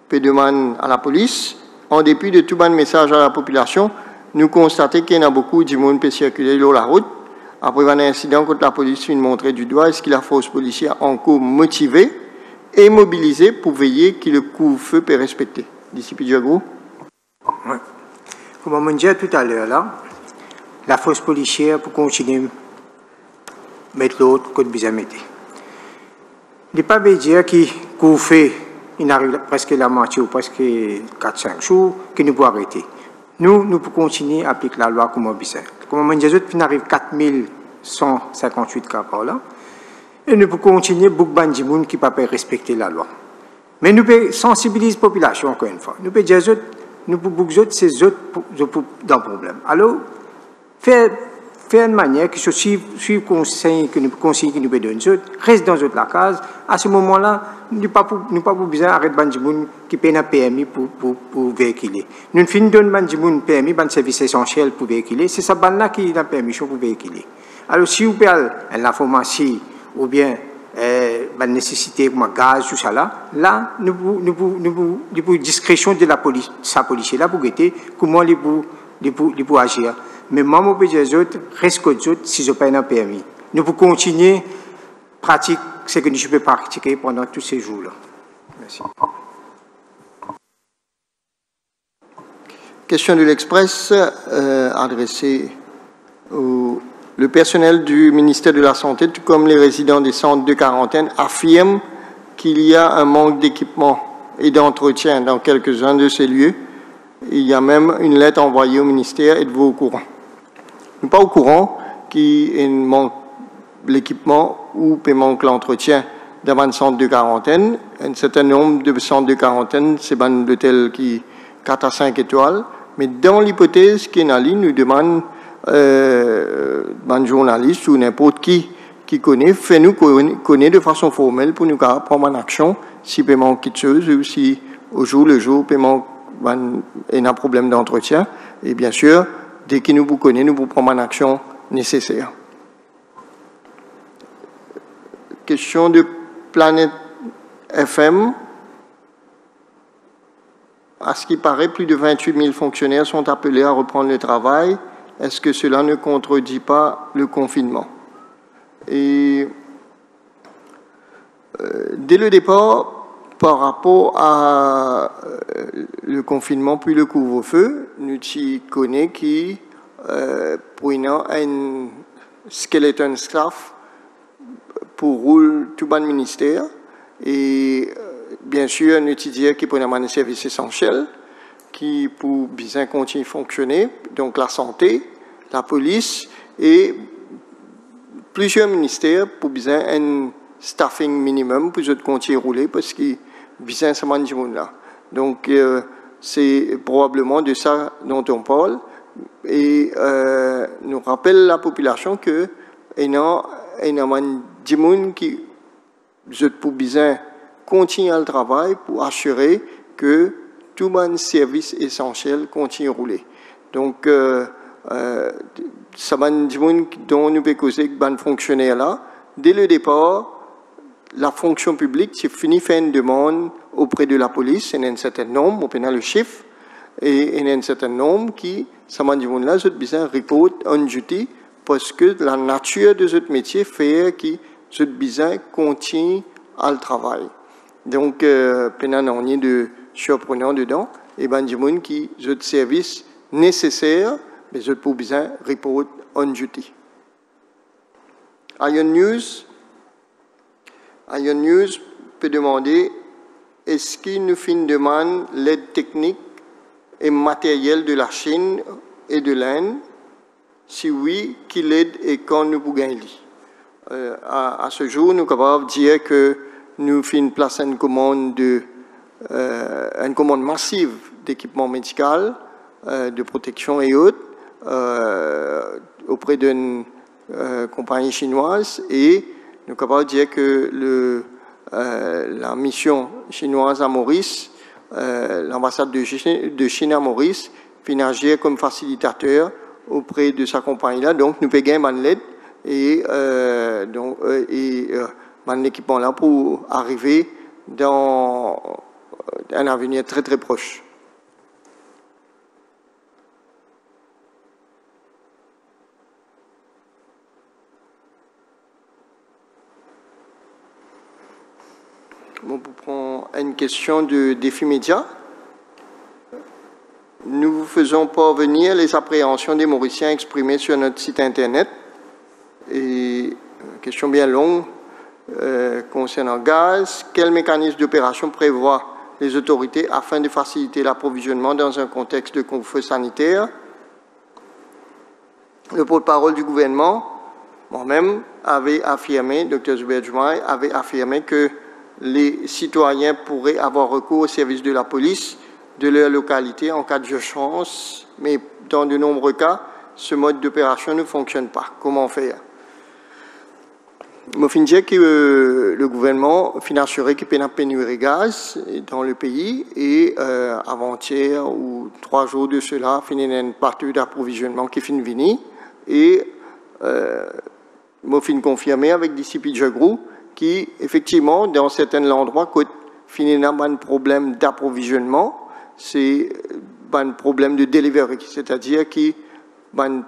peut demander à la police, en dépit de tout bon message à la population, nous constatons qu'il y a beaucoup de monde qui peut circuler sur la route. Après un incident contre la police, une montrée du doigt, est-ce que la force policière en cours motivée et mobilisée pour veiller que le couvre-feu peut respecter? D'ici Pidjagou. Ouais. Comme on disait tout à l'heure, là, la force policière pour continuer à mettre l'autre côté bizamité. Il n'est pas dire qu'on fait, il arrive presque la moitié ou presque 4-5 jours, qu'il nous peut arrêter. Nous pouvons continuer à appliquer la loi comme on dit. Comme on dit, il arrive 4158 cas par là. Et nous pouvons continuer beaucoup de gens qui ne peuvent pas respecter la loi. Mais nous pouvons sensibiliser la population encore une fois. Nous pouvons dire, nous pouvons ces autres dans le problème. Alors, faire une manière que suivre le conseil que nous pouvons donner, reste dans la case. À ce moment-là, nous n'avons pas besoin d'arrêter les gens qui paient un PMI pour véhiculer. Nous donnons les gens PMI, un service essentiel pour véhiculer. C'est ça qui a la permission pour véhiculer. Alors, si vous avez l'information ou bien la nécessité comme gaz, tout ça là, nous avons discrétion de la police, sa policier là pour guetter comment ils peuvent agir. Mais moi, je peux dire aux autres, reste aux autres si je paye un permis. Nous pouvons continuer à pratiquer ce que je peux pratiquer pendant tous ces jours-là. Merci. Question de l'Express adressée au le personnel du ministère de la Santé, tout comme les résidents des centres de quarantaine, affirment qu'il y a un manque d'équipement et d'entretien dans quelques-uns de ces lieux. Il y a même une lettre envoyée au ministère. Êtes-vous au courant? Nous ne sommes pas au courant qu'il manque l'équipement ou qu'il manque l'entretien dans un centre de quarantaine. Un certain nombre de centres de quarantaine, c'est un hôtel qui 4 à 5 étoiles. Mais dans l'hypothèse qui est en ligne, nous demandons un journaliste ou n'importe qui connaît, fait-nous connaître de façon formelle pour nous prendre en action si il manque quelque chose ou si au jour le jour il manque un problème d'entretien. Et bien sûr, dès qu'il nous connaît, nous pouvons prendre en action nécessaire. Question de Planète FM. À ce qui paraît, plus de 28 000 fonctionnaires sont appelés à reprendre le travail. Est-ce que cela ne contredit pas le confinement? Et dès le départ, par rapport à le confinement puis le couvre-feu, nous connaissons qui prenant un skeleton staff pour rouler tout le ministère et bien sûr nous disons qui prenant un service essentiel qui pour bien continuer à fonctionner, donc la santé, la police et plusieurs ministères pour bien un staffing minimum pour continuer à rouler parce que bien ça mange du monde là. Donc c'est probablement de ça dont on parle et nous rappelle la population que il y a du monde qui pour bien continuer le travail pour assurer que tout le service essentiel continue à rouler. Donc, ça va du monde dont nous pouvons causer que les fonctionnaires là, dès le départ, la fonction publique, c'est fini faire une demande auprès de la police, il y a un certain nombre, on peut le chiffre, et il y a un certain nombre qui, ça va du monde là, je besoin report on duty, parce que la nature de ce métier fait que je besoin continue à le travail. Donc, pendant on est de surprenant dedans, et ben du monde qui ont des services nécessaires, mais je peux bien report on duty. Ion News peut demander est-ce qu'il nous fait une demande l'aide technique et matérielle de la Chine et de l'Inde? Si oui, qui l'aide et quand nous pouvons gagner? À ce jour, nous sommes capables de dire que nous faisons place à une commande massive d'équipement médical, de protection et autres, auprès d'une compagnie chinoise et nous sommes capables de dire que la mission chinoise à Maurice, l'ambassade de Chine à Maurice, vient agir comme facilitateur auprès de sa compagnie-là. Donc, nous payons une l'aide et un équipement là pour arriver dans un avenir très très proche. Bon, pour prendre une question de Défi Média. Nous vous faisons parvenir les appréhensions des Mauriciens exprimées sur notre site Internet. Et question bien longue concernant gaz. Quel mécanisme d'opération prévoit les autorités afin de faciliter l'approvisionnement dans un contexte de couvre-feu sanitaire? Le porte-parole du gouvernement, moi-même, avait affirmé, Dr Zubair Joumaï, avait affirmé que les citoyens pourraient avoir recours au service de la police de leur localité en cas d'urgence, mais dans de nombreux cas, ce mode d'opération ne fonctionne pas. Comment faire? Je finis que le gouvernement financerait qu'il y ait une pénurie de gaz dans le pays et avant-hier ou 3 jours de cela, il y a une partie d'approvisionnement qui finit venir et je finis confirmer avec Disciple Jagrou qui, effectivement, dans certains endroits, quand il y a un problème d'approvisionnement, c'est un problème de delivery, c'est-à-dire qu'il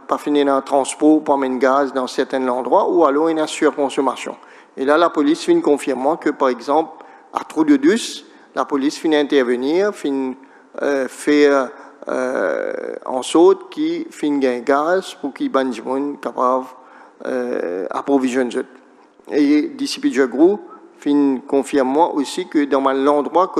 pas finir un transport pour amener gaz dans certains endroits ou alors une surconsommation. Et là, la police finit confirmant que, par exemple, à Trou-de-Dus, la police finit intervenir, finit faire en sorte qu'il finit gagner gaz pour qu'il y ait des gens capables d'approvisionner. Et Disciple Jagrou finit confirmant aussi que dans l'endroit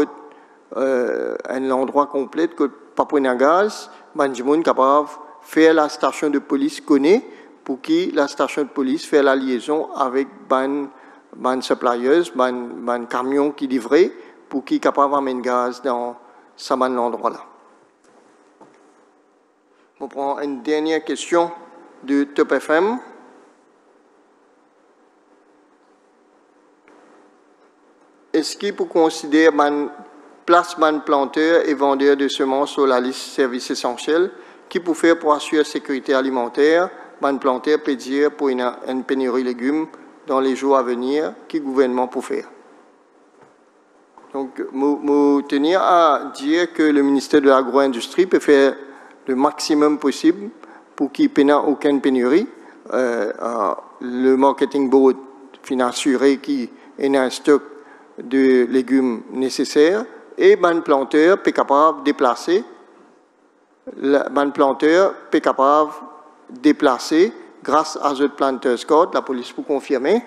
un endroit complet que pas prendre gaz, des gens capables faire la station de police connaît pour que la station de police fait la liaison avec ban suppliers, ban camion qui livrait pour qu'ils soient capables d'amener gaz dans ce endroit-là. On prend une dernière question de Top FM. Est-ce qu'il faut considérer place planteur et vendeur de semences sur la liste services essentiels qui peut faire pour assurer la sécurité alimentaire, planteur peut dire pour une pénurie de légumes dans les jours à venir, qui le gouvernement peut faire. Donc, je tenir à dire que le ministère de l'Agro-Industrie peut faire le maximum possible pour qu'il n'y ait aucune pénurie. Le marketing board finit assurer qu'il y ait un stock de légumes nécessaires et le planteur peut être capable de déplacer. Le planteur peut être capable de déplacer grâce à ce planteur code, la police peut confirmer,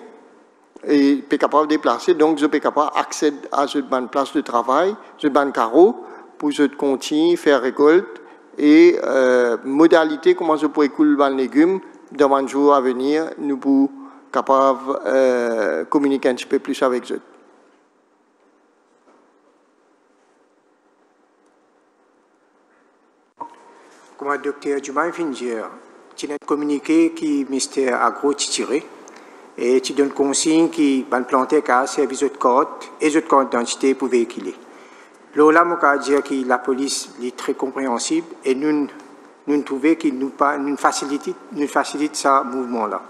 et peut être capable de déplacer, donc je peux être capable d'accéder à cette place de travail, ce carreau, pour je continuer à faire récolte et modalité comment je peux écouler les légumes dans les jours à venir, nous pouvons capable communiquer un petit peu plus avec eux. Comme le docteur Joumaï vient de dire, tu as communiqué qui le ministère agro tiré et tu donnes consigne qui va planter car service de carte et de carte d'identité pour véhiculer. Là, je dire que la police est très compréhensible et nous trouvons qu'il nous facilite ce mouvement-là.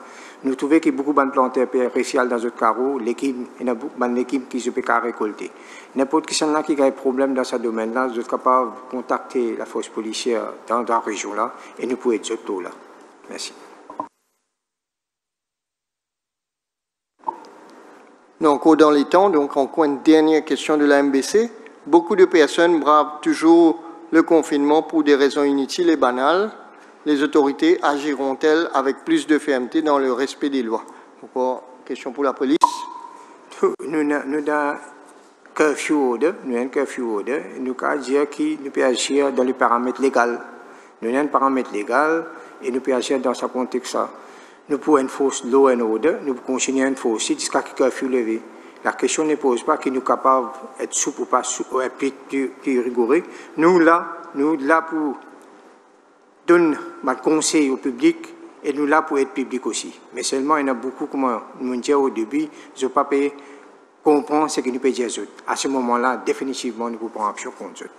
Nous trouvons qu'il y a beaucoup de planteurs spéciaux dans notre carreau, l'équipe, il y a beaucoup d'équipes qui se peuvent récolter. N'importe qui qui a un problème dans ce domaine-là, vous êtes capable de contacter la force policière dans la région-là et nous pouvons être tout là. Merci. Donc, dans les temps, donc encore une dernière question de la MBC. Beaucoup de personnes bravent toujours le confinement pour des raisons inutiles et banales. Les autorités agiront-elles avec plus de fermeté dans le respect des lois? Encore question pour la police. Nous avons un curfew order, nous avons dire que nous pouvons agir dans les paramètres légaux. Nous avons un paramètre légal et nous pouvons agir dans ce contexte-là. Nous pouvons enforcer law and order, nous pouvons continuer à enforcer jusqu'à ce que le curfew levé. La question ne pose pas que nous sommes capables d'être souples ou pas souples, ou être plus rigoureux. Nous là pour donner un conseil au public et nous là pour être public aussi. Mais seulement, il y en a beaucoup, comme nous disons au début, je ne peux pas comprendre ce que nous pouvons dire. À ce moment-là, définitivement, nous pouvons prendre action contre eux.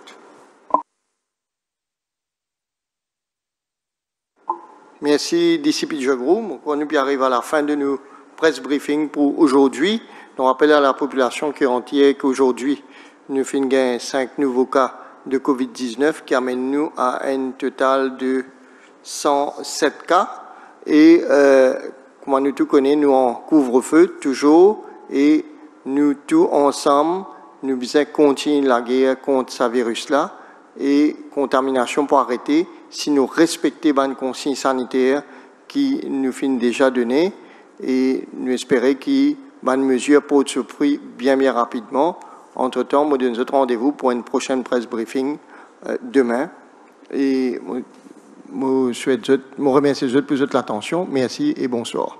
Merci, Disciple Jagrou. On arrive à la fin de nos press briefing pour aujourd'hui. On rappelle à la population qui est entière qu'aujourd'hui, nous finissons 5 nouveaux cas de COVID-19 qui amènent nous à un total de 107 cas. Et comme nous tous connaissons, nous en couvre-feu toujours et nous tous ensemble, nous devons continuer la guerre contre ce virus-là et contamination pour arrêter si nous respectons les consignes sanitaires qui nous finissent déjà données et nous espérons qu'il y mesure pour ce prix bien rapidement. Entre-temps, nous donne notre rendez-vous pour une prochaine presse briefing demain. Et je remercie pour votre attention. Merci et bonsoir.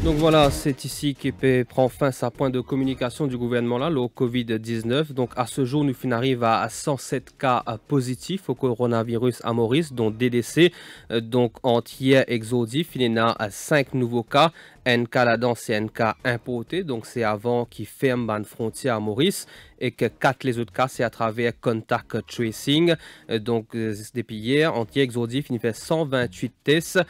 Donc voilà, c'est ici qu'EPE prend fin sa point de communication du gouvernement là, le Covid-19. Donc à ce jour, nous arrivons à 107 cas positifs au coronavirus à Maurice, dont DDC, donc entier exodif. Il y en a 5 nouveaux cas. Un cas là-dedans, c'est un cas importé, donc c'est avant qu'ils ferment une frontière à Maurice, et que 4 les autres cas, c'est à travers contact tracing. Donc depuis hier, entier exodif, il fait 128 tests.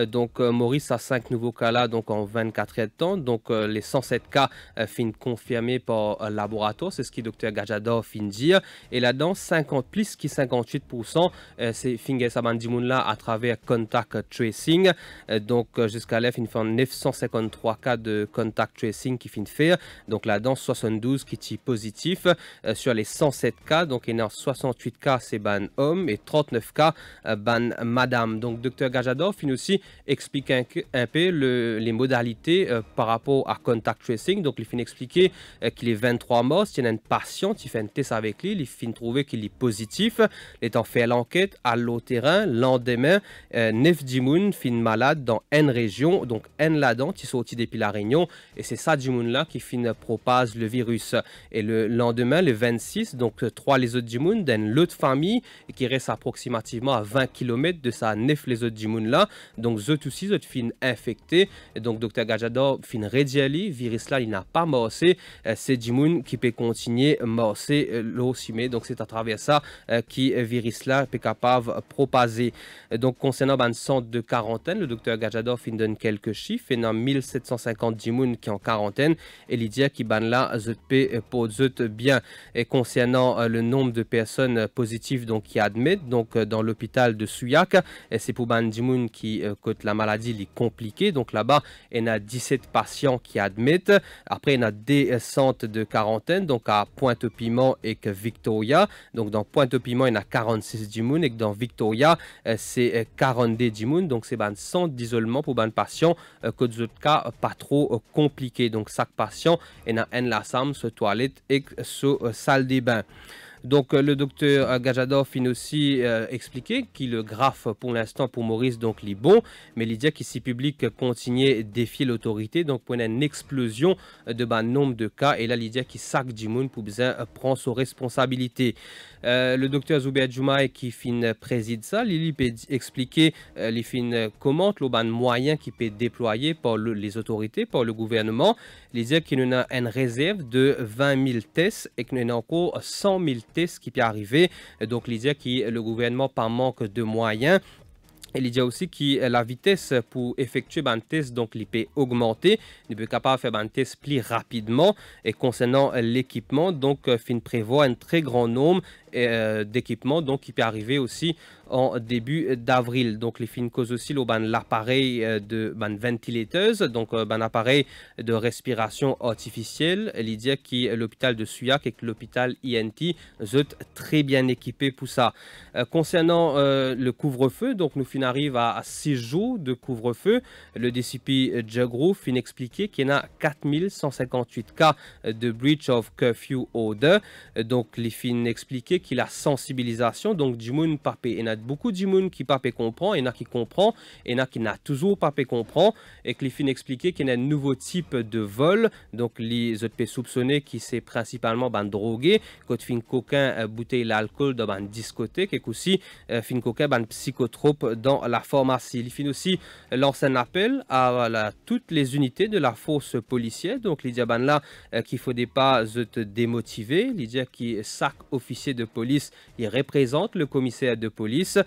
Donc Maurice a 5 nouveaux cas là, donc en 24 heures de temps. Donc les 107 cas finissent confirmés par laboratoire, c'est ce que Dr Gajador finit dire. Et là-dedans, 50 plus qui 58%, c'est Finger Sabandimoun là à travers contact tracing. Donc jusqu'à là, il fait 953 cas de contact tracing qui finissent faire. Donc là-dedans, 72 qui sont positifs sur les 107 cas. Donc il y en a 68 cas, c'est ban homme et 39 cas, ban madame. Donc Dr Gajador finit aussi expliquer un peu les modalités par rapport à contact tracing. Donc il finit expliquer qu'il est 23 morts. Il y a une patiente, il fait un test avec lui, il finit trouver qu'il est positif. Il est en fait l'enquête à l'au terrain. Lendemain, 9 dimoun finit malade dans une région. Donc un là-dedans qui sorti depuis la Réunion. Et c'est ça dimoun là qui finit propage le virus. Et le lendemain, le 26, donc 3 les autres dimoun d'une autre famille qui reste approximativement à 20 km de sa 9 les autres dimoun là. Donc eux aussi, eux fin infectés. Et donc Dr Gajador fin rédiali, virus là il n'a pas morcé. C'est dimoun qui peut continuer morcer l'ossimé. Donc c'est à travers ça qui virus là peut capable de propager. Donc concernant le centre de quarantaine, le Dr Gajador fin donne quelques chiffres. Il y a 1750 dimoun qui en quarantaine et l'idée qui ban là peut pour bien. Et concernant le nombre de personnes positives donc qui admettent donc dans l'hôpital de Souillac, c'est pour ban dimoun qui côté la maladie est compliquée. Donc là-bas, il y a 17 patients qui admettent. Après, il y a des centres de quarantaine, donc à Pointe-au-Piment et que Victoria. Donc dans Pointe-au-Piment, il y a 46 dimoun et que dans Victoria, c'est 42 dimoun. Donc c'est un centre d'isolement pour ban patients que d'autres cas pas trop compliqués. Donc chaque patient, il y a un lassam, ce toilette et ce salle des bains. Donc le docteur Gajador finit aussi expliquer que le graphe pour l'instant pour Maurice donc est bon, mais l'idée que si public continue à défier l'autorité, donc pour une explosion de nombre de cas, et là l'idée qui sac Dimoun pour bien prendre ses responsabilités. Le docteur Zuber Djoumaï qui fin préside ça, il peut expliquer les fin comment le moyen qui peut déployer par les autorités, par le gouvernement. L'idée qu'il y a une réserve de 20 000 tests et qu'il y a encore 100 000 tests qui peut arriver. Donc l'idée que le gouvernement par manque de moyens. Et il y a aussi que la vitesse pour effectuer un test, donc il peut augmenter, il peut capable de faire un test plus rapidement. Et concernant l'équipement, donc il prévoit un très grand nombre d'équipements, donc qui peut arriver aussi en début d'avril. Donc les fins cause aussi l'appareil de ventilateuse, donc un appareil de respiration artificielle. L'idée qui l'hôpital de Souillac et l'hôpital INT sont très bien équipés pour ça. Concernant le couvre-feu, donc nous arrive à 6 jours de couvre-feu. Le DCP Jagrou fin expliqué qu'il y en a 4158 cas de breach of curfew order. Donc les fin expliqué qu'il y a sensibilisation, donc du monde papé. Il y en a beaucoup de monde qui papé comprend, il y en a qui comprend, il y en a qui n'a toujours papé comprend, et que les fin expliqué qu'il y a un nouveau type de vol. Donc les autres peut soupçonner qui c'est principalement drogué, quand fin coquin bouteille l'alcool dans une discothèque, et aussi fin coquin psychotrope dans la pharmacie. Il finit aussi lance un appel à toutes les unités de la force policière. Donc l'idée là qu'il ne faut pas se démotiver. L'idée qui chaque officier de police il représente le commissaire de police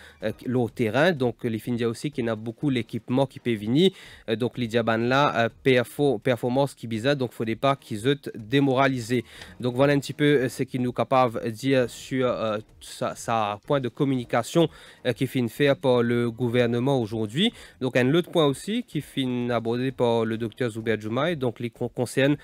au terrain. Donc il finit aussi qu'il y a beaucoup l'équipement qui peut venir. Donc l'idée là performance qui bizarre. Donc il ne faut pas qu'ils soient démoralisés. Donc voilà un petit peu ce qu'il nous est capable de dire sur sa point de communication qui finit faire par le gouvernement aujourd'hui. Donc un autre point aussi qui finit abordé par le docteur Zuber Djoumaï, donc il concerne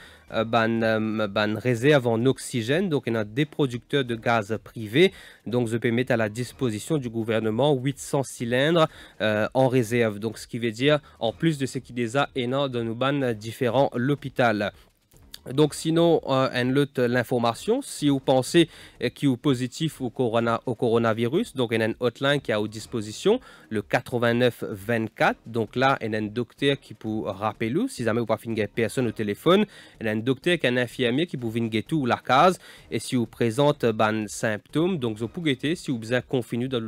ban réserve en oxygène. Donc, il y a des producteurs de gaz privés. Donc, je peux mettre à la disposition du gouvernement 800 cylindres en réserve. Donc, ce qui veut dire, en plus de ce qui déjà est dans nos ban différents l'hôpital. Donc sinon, l'information, si vous pensez qu'il est positif au coronavirus, donc il y a une hotline qui est à disposition, le 89 24. Donc là, il y a un docteur qui peut rappeler, si jamais vous n'avez pas fini personne au téléphone, il y a un docteur qui est un infirmier qui peut venir tout la case. Et si vous présentez des symptômes, donc vous pouvez guetter si vous avez besoin de confiner dans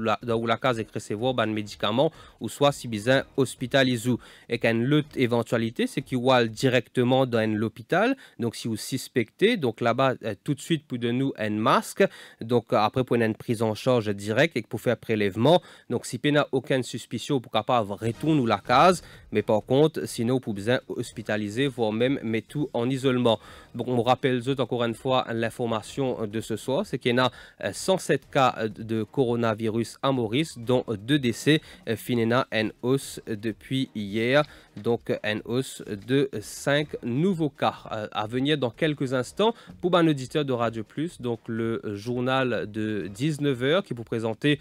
la case et recevoir des médicaments, ou soit si vous avez besoin hospitaliser. Et qu'une l'autre éventualité, c'est qu'il va directement dans l'hôpital. Donc, si vous suspectez, donc là-bas, tout de suite, pour de nous, un masque. Donc, après, pour une prise en charge directe et pour faire prélèvement. Donc, si vous n'avez aucune suspicion, vous pouvez pas retourner la case. Mais par contre, sinon, vous pouvez besoin hospitaliser, voire même mettre tout en isolement. Donc, on rappelle encore une fois l'information de ce soir, c'est qu'il y a 107 cas de coronavirus à Maurice, dont 2 décès. Finena en hausse depuis hier. Donc, en hausse de 5 nouveaux cas. À venir dans quelques instants pour un auditeur de Radio Plus, donc le journal de 19h qui vous présenté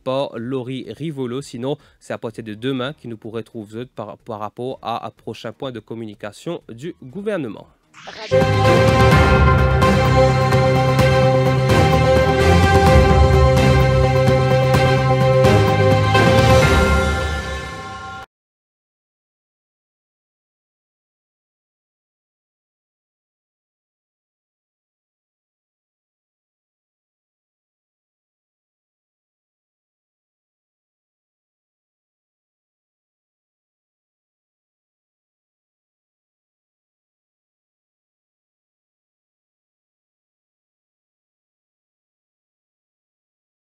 par Laurie Rivolo. Sinon, c'est à partir de demain qui nous pourrait trouver par rapport à un prochain point de communication du gouvernement. Radio.